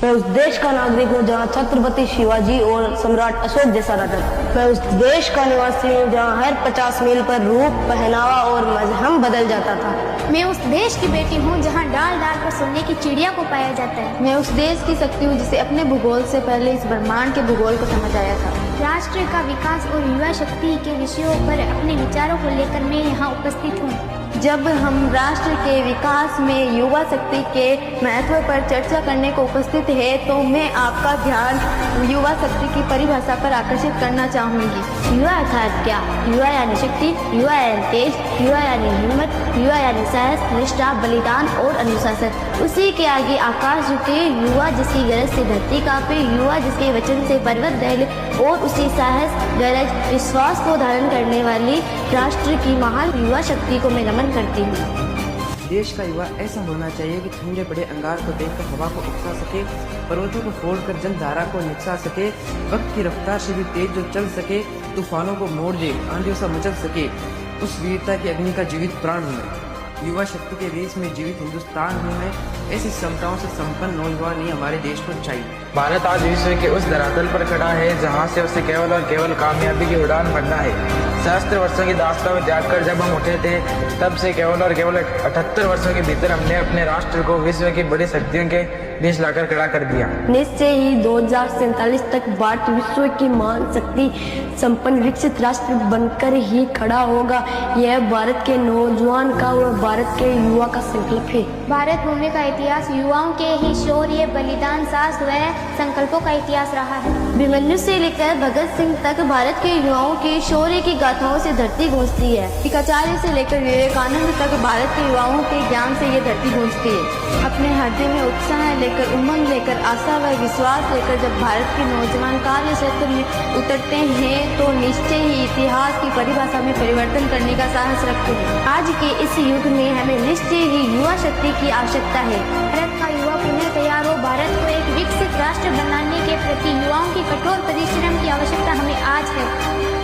मैं उस देश का नागरिक हूँ जहाँ छत्रपति शिवाजी और सम्राट अशोक जैसा राजा था। मैं उस देश का निवासी हूँ जहाँ हर 50 मील पर रूप, पहनावा और मजहब बदल जाता था। मैं उस देश की बेटी हूँ जहाँ डाल डाल पर सोने की चिड़िया को पाया जाता है। मैं उस देश की शक्ति हूँ जिसे अपने भूगोल से पहले इस ब्रह्मांड के भूगोल को समझ आया था। राष्ट्र का विकास और युवा शक्ति के विषयों पर अपने विचारों को लेकर मैं यहाँ उपस्थित हूँ। जब हम राष्ट्र के विकास में युवा शक्ति के महत्व पर चर्चा करने को उपस्थित है तो मैं आपका ध्यान युवा शक्ति की परिभाषा पर आकर्षित करना चाहूँगी। युवा अर्थात क्या? युवा यानी शक्ति, युवा यानी तेज, युवा यानी हिम्मत, युवा यानी साहस, निष्ठा, बलिदान और अनुशासन। उसी के आगे आकाश झुके, युवा जिसकी गरज से धरती कांपे, युवा जिसके वचन से पर्वत दहले और उसी साहस, गरज, विश्वास को धारण करने वाली राष्ट्र की महान युवा शक्ति को मैं नमन करती हूँ। देश का युवा ऐसा होना चाहिए कि ठंडे पड़े अंगार को देखकर हवा को उकसा सके, पर्वतों को फोड़कर जलधारा को निकसा सके, वक्त की रफ्तार से भी तेज जो चल सके, तूफानों को मोड़ दे, आंधियों से मचल सके, उस वीरता की अग्नि का जीवित प्राण हूँ। युवा शक्ति के देश में जीवित हिंदुस्तान हूँ मैं। ऐसी क्षमताओं से संपन्न नौजवान ही हमारे देश को चाहिए। भारत आज विश्व के उस धरातल पर खड़ा है जहाँ से उसे केवल और केवल कामयाबी की उड़ान भरना है। सहस्त्र वर्षों की दास्तां में त्याग कर जब हम उठे थे तब से केवल और केवल 78 वर्षों के भीतर हमने अपने राष्ट्र को विश्व की बड़ी शक्तियों के बीच लाकर खड़ा कर दिया। निश्चय ही 2047 तक भारत विश्व की महान शक्ति संपन्न विकसित राष्ट्र बनकर ही खड़ा होगा। यह भारत के नौजवान का व भारत के युवा का संकल्प है। भारत भूमि का इतिहास युवाओं के ही शौर्य, बलिदान, साहस व संकल्पों का इतिहास रहा है। अभिमन्यु से लेकर भगत सिंह तक भारत के युवाओं के शौर्य की गाथाओं से धरती गूंजती है। टीकाचार्य से लेकर विवेकानंद तक भारत के युवाओं के ज्ञान से ये धरती गूंजती है। अपने हृदय में उत्साह लेकर, उमंग लेकर, आशा व विश्वास लेकर जब भारत के नौजवान कार्य क्षेत्र में उतरते हैं तो निश्चय ही इतिहास की परिभाषा में परिवर्तन करने का साहस रखते हैं। आज के इस युग में हमें निश्चय ही युवा शक्ति की आवश्यकता है। भारत का युवा पुनः तैयार हो, भारत को एक विकसित राष्ट्र बनाने के प्रति युवाओं की कठोर परिश्रम की आवश्यकता हमें आज है।